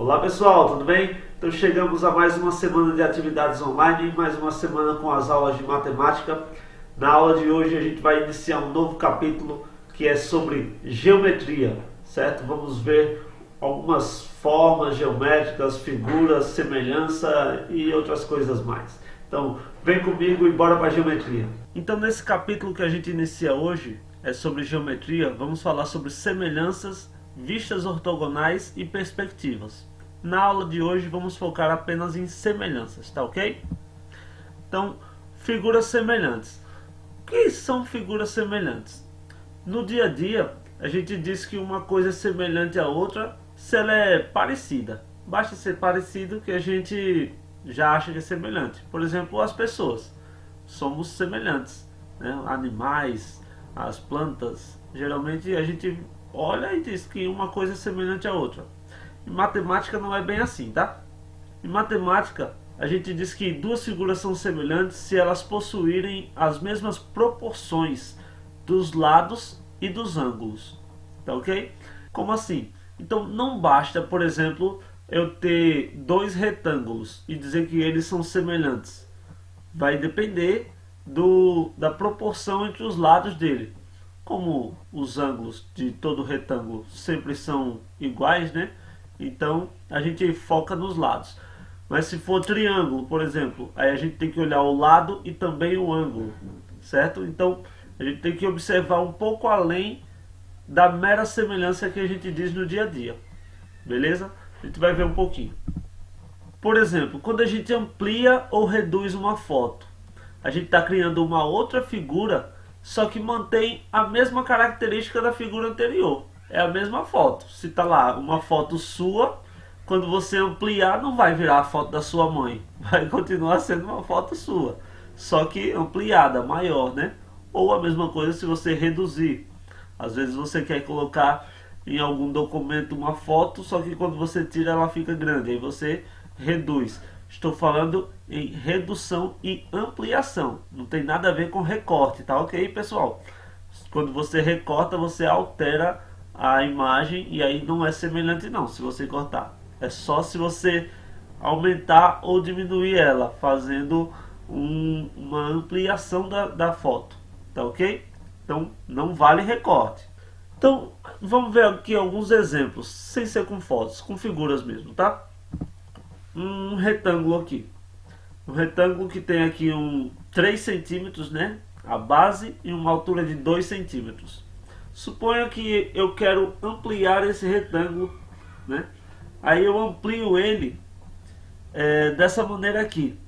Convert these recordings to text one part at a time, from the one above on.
Olá pessoal, tudo bem? Então chegamos a mais uma semana de atividades online, mais uma semana com as aulas de matemática. Na aula de hoje a gente vai iniciar um novo capítulo que é sobre geometria, certo? Vamos ver algumas formas geométricas, figuras, semelhança e outras coisas mais. Então vem comigo e bora para a geometria. Então nesse capítulo que a gente inicia hoje é sobre geometria, vamos falar sobre semelhanças, vistas ortogonais e perspectivas. Na aula de hoje vamos focar apenas em semelhanças, tá ok? Então, figuras semelhantes. O que são figuras semelhantes? No dia a dia, a gente diz que uma coisa é semelhante à outra se ela é parecida. Basta ser parecido que a gente já acha que é semelhante. Por exemplo, as pessoas. Somos semelhantes, né? Animais, as plantas. Geralmente a gente olha e diz que uma coisa é semelhante à outra. Em matemática não é bem assim, tá? Em matemática, a gente diz que duas figuras são semelhantes se elas possuírem as mesmas proporções dos lados e dos ângulos, tá ok? Como assim? Então não basta, por exemplo, eu ter dois retângulos e dizer que eles são semelhantes. Vai depender da proporção entre os lados dele. Como os ângulos de todo retângulo sempre são iguais, né? Então a gente foca nos lados. Mas se for triângulo, por exemplo, aí a gente tem que olhar o lado e também o ângulo, certo? Então a gente tem que observar um pouco além da mera semelhança que a gente diz no dia a dia, beleza? A gente vai ver um pouquinho. Por exemplo, quando a gente amplia ou reduz uma foto, a gente está criando uma outra figura, só que mantém a mesma característica da figura anterior. É a mesma foto. Se está lá uma foto sua, quando você ampliar não vai virar a foto da sua mãe. Vai continuar sendo uma foto sua, só que ampliada, maior, né? Ou a mesma coisa se você reduzir. Às vezes você quer colocar em algum documento uma foto, só que quando você tira ela fica grande. Aí você reduz. Estou falando em redução e ampliação. Não tem nada a ver com recorte, tá ok, pessoal? Quando você recorta, você altera a imagem e aí não é semelhante não, se você cortar. É só se você aumentar ou diminuir ela, fazendo uma ampliação da foto, tá ok? Então não vale recorte. Então vamos ver aqui alguns exemplos, sem ser com fotos, com figuras mesmo, tá? Um retângulo aqui. Um retângulo que tem aqui 3 centímetros, né? A base e uma altura de 2 centímetros. Suponha que eu quero ampliar esse retângulo, né? Aí eu amplio ele dessa maneira aqui.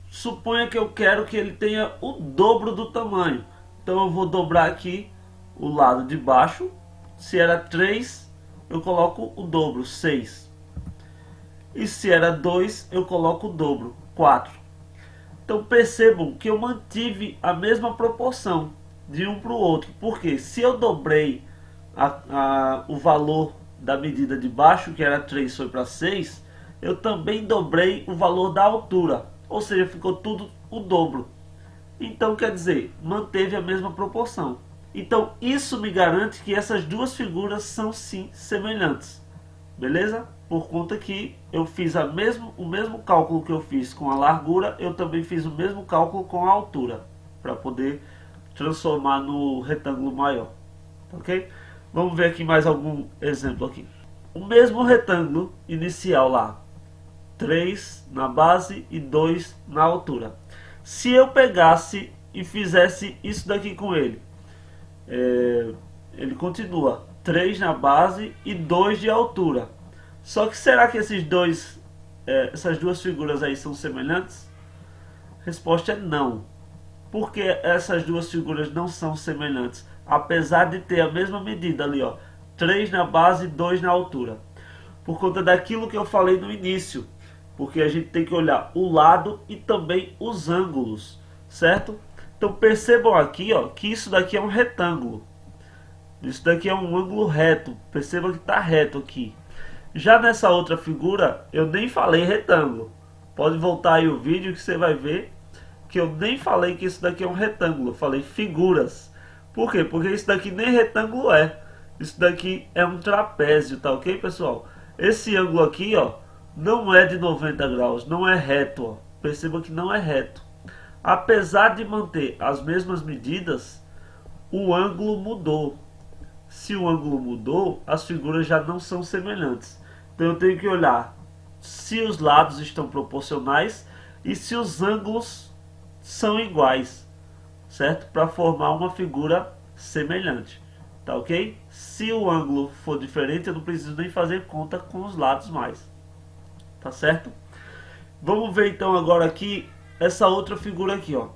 Suponha que eu quero que ele tenha o dobro do tamanho. Então eu vou dobrar aqui o lado de baixo. Se era 3, eu coloco o dobro, 6. E se era 2, eu coloco o dobro, 4. Então percebam que eu mantive a mesma proporção de um para o outro. Porque se eu dobrei o valor da medida de baixo, que era 3, foi para 6, eu também dobrei o valor da altura. Ou seja, ficou tudo o dobro. Então quer dizer, manteve a mesma proporção. Então isso me garante que essas duas figuras são sim semelhantes. Beleza? Por conta que eu fiz o mesmo cálculo que eu fiz com a largura, eu também fiz o mesmo cálculo com a altura, para poder transformar no retângulo maior. Ok? Vamos ver aqui mais algum exemplo aqui. O mesmo retângulo inicial lá, 3 na base e 2 na altura. Se eu pegasse e fizesse isso daqui com ele, ele continua 3 na base e 2 de altura. Só que será que essas duas figuras aí são semelhantes? A resposta é não. Porque essas duas figuras não são semelhantes, apesar de ter a mesma medida ali, ó, 3 na base e 2 na altura. Por conta daquilo que eu falei no início. Porque a gente tem que olhar o lado e também os ângulos, certo? Então percebam aqui, ó, que isso daqui é um retângulo. Isso daqui é um ângulo reto. Perceba que está reto aqui. Já nessa outra figura, eu nem falei retângulo. Pode voltar aí o vídeo que você vai ver que eu nem falei que isso daqui é um retângulo. Eu falei figuras. Por quê? Porque isso daqui nem retângulo é. Isso daqui é um trapézio, tá ok, pessoal? Esse ângulo aqui, ó, não é de 90 graus, não é reto, ó. Perceba que não é reto. Apesar de manter as mesmas medidas, o ângulo mudou. Se o ângulo mudou, as figuras já não são semelhantes. Então eu tenho que olhar se os lados estão proporcionais e se os ângulos são iguais, certo? Para formar uma figura semelhante, tá ok? Se o ângulo for diferente, eu não preciso nem fazer conta com os lados mais, tá certo? Vamos ver então agora aqui essa outra figura aqui, ó.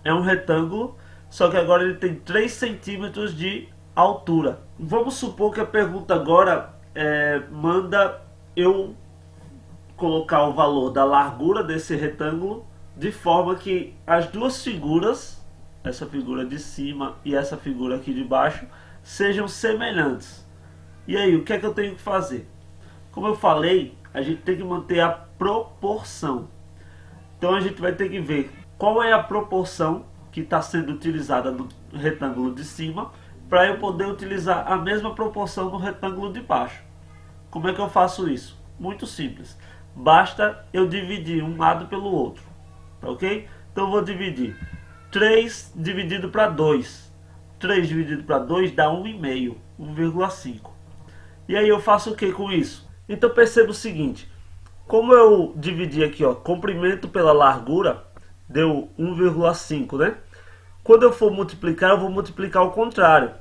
É um retângulo, só que agora ele tem 3 centímetros de altura. Vamos supor que a pergunta agora manda eu colocar o valor da largura desse retângulo de forma que as duas figuras, essa figura de cima e essa figura aqui de baixo, sejam semelhantes. E aí, o que é que eu tenho que fazer? Como eu falei, a gente tem que manter a proporção. Então a gente vai ter que ver qual é a proporção que está sendo utilizada no retângulo de cima para eu poder utilizar a mesma proporção no retângulo de baixo. Como é que eu faço isso? Muito simples. Basta eu dividir um lado pelo outro. Tá ok? Então eu vou dividir 3 dividido para 2. 3 dividido para 2 dá 1,5, 1,5. E aí eu faço o que com isso? Então perceba o seguinte. Como eu dividi aqui, ó, comprimento pela largura, deu 1,5, né? Quando eu for multiplicar, eu vou multiplicar ao contrário.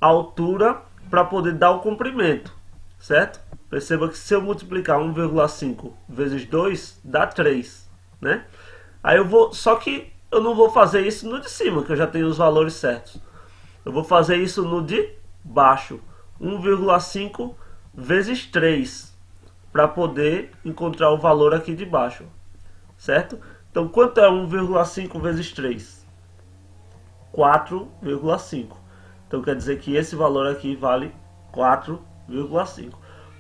A altura para poder dar o comprimento, certo? Perceba que se eu multiplicar 1,5 vezes 2, dá 3, né? Aí eu vou, só que eu não vou fazer isso no de cima, que eu já tenho os valores certos. Eu vou fazer isso no de baixo. 1,5 vezes 3, para poder encontrar o valor aqui de baixo, certo? Então, quanto é 1,5 vezes 3? 4,5. Então, quer dizer que esse valor aqui vale 4,5.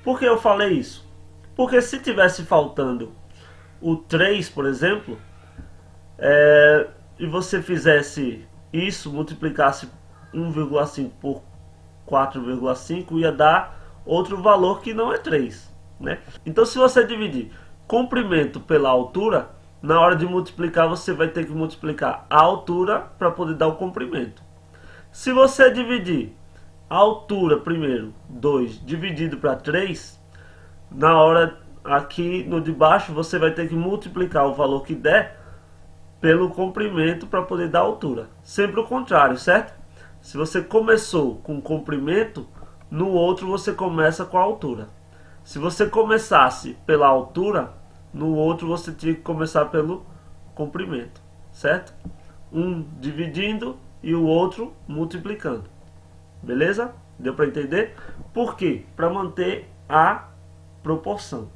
Por que eu falei isso? Porque se tivesse faltando o 3, por exemplo, e você fizesse isso, multiplicasse 1,5 por 4,5, ia dar outro valor que não é 3. Né? Então, se você dividir comprimento pela altura, na hora de multiplicar você vai ter que multiplicar a altura para poder dar o comprimento. Se você dividir a altura primeiro, 2 dividido para 3, na hora aqui no de baixo você vai ter que multiplicar o valor que der pelo comprimento para poder dar a altura. Sempre o contrário, certo? Se você começou com comprimento, no outro você começa com a altura. Se você começasse pela altura, no outro você tinha que começar pelo comprimento, certo? Um dividindo e o outro multiplicando. Beleza? Deu para entender? Por quê? Para manter a proporção.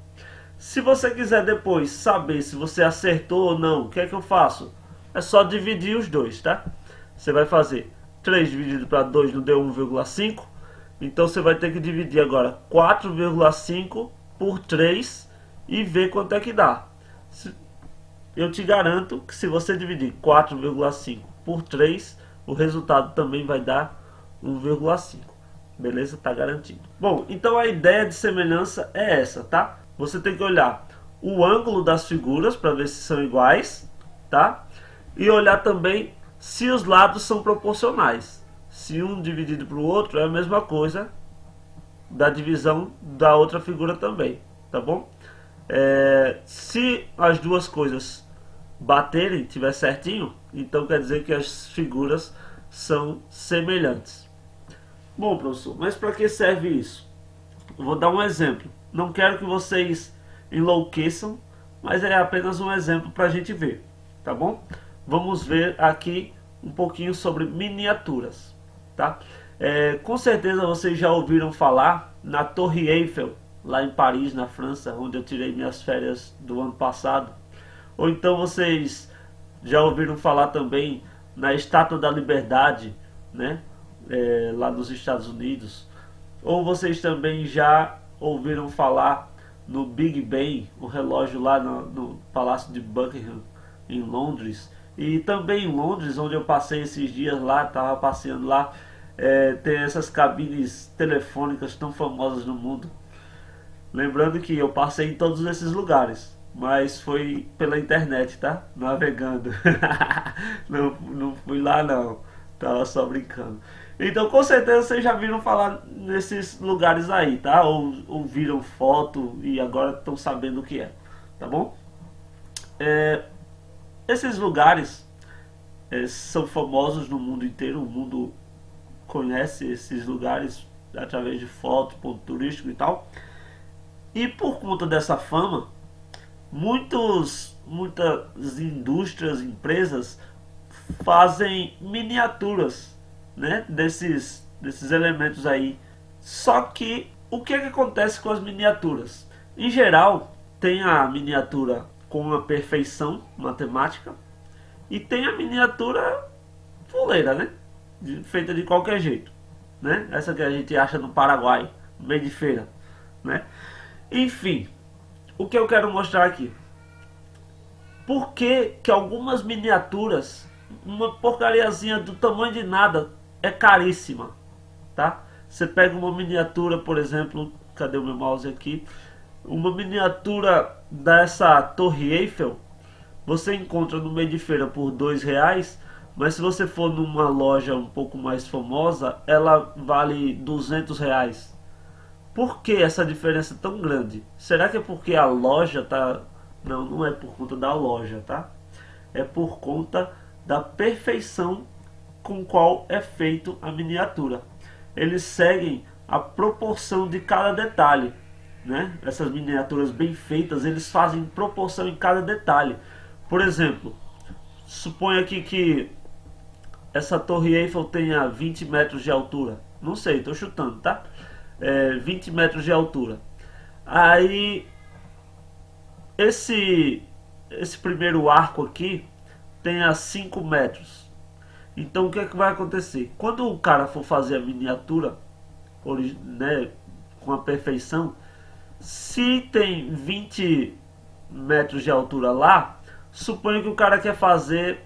Se você quiser depois saber se você acertou ou não, o que é que eu faço? É só dividir os dois, tá? Você vai fazer 3 dividido para 2 não deu 1,5. Então você vai ter que dividir agora 4,5 por 3 e ver quanto é que dá. Eu te garanto que se você dividir 4,5 por 3, o resultado também vai dar 1,5. Beleza? Tá garantido. Bom, então a ideia de semelhança é essa, tá? Você tem que olhar o ângulo das figuras para ver se são iguais, tá? E olhar também se os lados são proporcionais. Se um dividido para o outro é a mesma coisa da divisão da outra figura também, tá bom? Se as duas coisas baterem, tiver certinho, então quer dizer que as figuras são semelhantes. Bom, professor, mas para que serve isso? Eu vou dar um exemplo. Não quero que vocês enlouqueçam, mas é apenas um exemplo para a gente ver, tá bom? Vamos ver aqui um pouquinho sobre miniaturas. Tá? Com certeza vocês já ouviram falar na Torre Eiffel, lá em Paris, na França, onde eu tirei minhas férias do ano passado. Ou então vocês já ouviram falar também na Estátua da Liberdade, né? Lá nos Estados Unidos. Ou vocês também já ouviram falar no Big Ben, o relógio lá no Palácio de Buckingham, em Londres. E também em Londres, onde eu passei esses dias lá, estava passeando lá, tem essas cabines telefônicas tão famosas no mundo. Lembrando que eu passei em todos esses lugares, mas foi pela internet, tá? Navegando. Não fui lá não, tava só brincando. Então com certeza vocês já viram falar nesses lugares aí, tá? Ou viram foto e agora estão sabendo o que é, tá bom? Esses lugares são famosos no mundo inteiro, o mundo conhece esses lugares através de fotos, ponto turístico e tal. E por conta dessa fama, muitas indústrias, empresas fazem miniaturas, né, desses elementos aí. Só que o que é que acontece com as miniaturas? Em geral, tem a miniatura com uma perfeição matemática e tem a miniatura fuleira, né? Feita de qualquer jeito, né? Essa que a gente acha no Paraguai, no meio de feira, né? Enfim, o que eu quero mostrar aqui. Por que algumas miniaturas, uma porcariazinha do tamanho de nada, é caríssima, tá? Você pega uma miniatura, por exemplo, cadê o meu mouse aqui? Uma miniatura dessa Torre Eiffel, você encontra no meio de feira por R$ 2, mas se você for numa loja um pouco mais famosa, ela vale R$ 200. Por que essa diferença tão grande? Será que é porque a loja tá... Não, não é por conta da loja, tá? É por conta da perfeição com qual é feito a miniatura. Eles seguem a proporção de cada detalhe, né? Essas miniaturas bem feitas, eles fazem proporção em cada detalhe. Por exemplo, suponha aqui que essa Torre Eiffel tenha 20 metros de altura. Não sei, estou chutando, tá? 20 metros de altura. Aí esse primeiro arco aqui tenha 5 metros. Então o que é que vai acontecer? Quando o cara for fazer a miniatura, né, com a perfeição, se tem 20 metros de altura lá, suponha que o cara quer fazer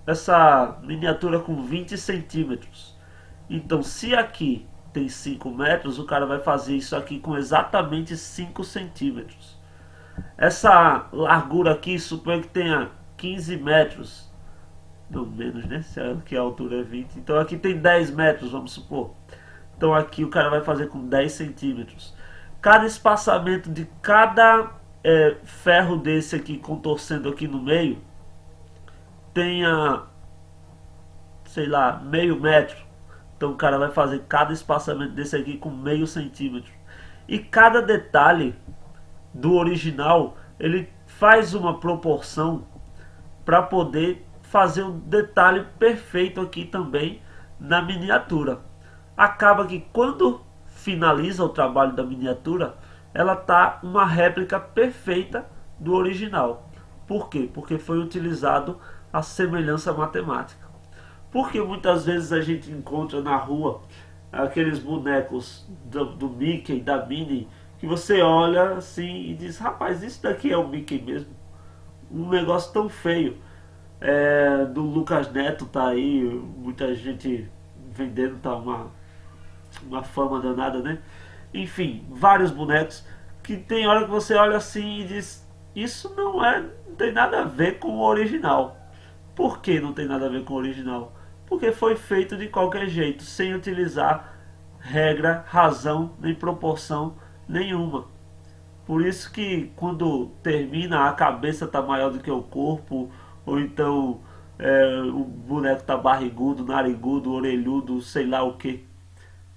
essa miniatura com 20 centímetros. Então se aqui tem 5 metros, o cara vai fazer isso aqui com exatamente 5 centímetros. Essa largura aqui, suponha que tenha 15 metros. Não, menos, né? Se aqui a altura é 20. Então aqui tem 10 metros, vamos supor. Então aqui o cara vai fazer com 10 centímetros. Cada espaçamento de cada ferro desse aqui contorcendo aqui no meio tenha, sei lá, meio metro. Então o cara vai fazer cada espaçamento desse aqui com meio centímetro. E cada detalhe do original, ele faz uma proporção para poder fazer um detalhe perfeito aqui também na miniatura. Acaba que quando finaliza o trabalho da miniatura, ela tá uma réplica perfeita do original. Por quê? Porque foi utilizado a semelhança matemática. Porque muitas vezes a gente encontra na rua aqueles bonecos do Mickey, da Minnie, que você olha assim e diz, rapaz, isso daqui é o Mickey mesmo. Um negócio tão feio. Do Lucas Neto tá aí, muita gente vendendo, tá uma fama danada, né? Enfim, vários bonecos que tem hora que você olha assim e diz, isso não tem nada a ver com o original. Por que não tem nada a ver com o original? Porque foi feito de qualquer jeito, sem utilizar regra, razão, nem proporção nenhuma. Por isso que quando termina a cabeça tá maior do que o corpo, ou então o boneco tá barrigudo, narigudo, orelhudo, sei lá o que.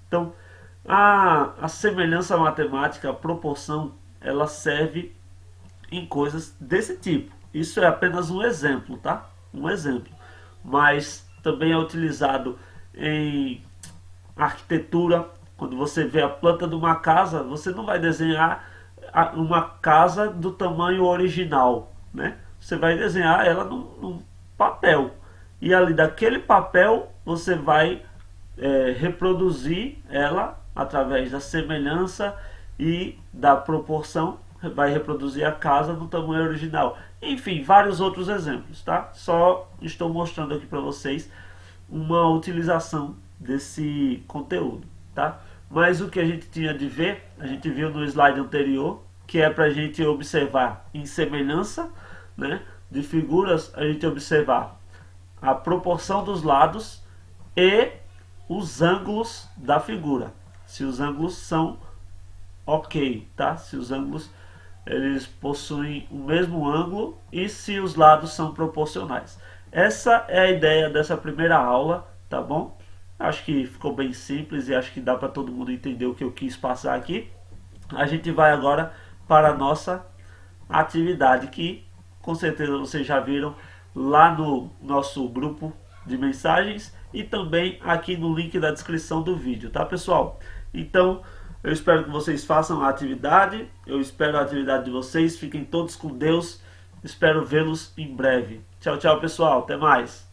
Então a semelhança matemática, a proporção, ela serve em coisas desse tipo. Isso é apenas um exemplo, tá? Um exemplo. Mas também é utilizado em arquitetura. Quando você vê a planta de uma casa, você não vai desenhar uma casa do tamanho original, né? Você vai desenhar ela num papel. E ali daquele papel você vai reproduzir ela através da semelhança e da proporção, vai reproduzir a casa no tamanho original. Enfim, vários outros exemplos, tá? Só estou mostrando aqui para vocês uma utilização desse conteúdo, tá? Mas o que a gente tinha de ver, a gente viu no slide anterior, que é para a gente observar em semelhança, né, de figuras, a gente observar a proporção dos lados e os ângulos da figura. Se os ângulos são ok, tá? Se os ângulos eles possuem o mesmo ângulo e se os lados são proporcionais. Essa é a ideia dessa primeira aula, tá bom? Acho que ficou bem simples e acho que dá para todo mundo entender o que eu quis passar aqui. A gente vai agora para a nossa atividade, que com certeza vocês já viram lá no nosso grupo de mensagens e também aqui no link da descrição do vídeo, tá, pessoal? Então, eu espero que vocês façam a atividade, eu espero a atividade de vocês, fiquem todos com Deus, espero vê-los em breve. Tchau, tchau, pessoal, até mais!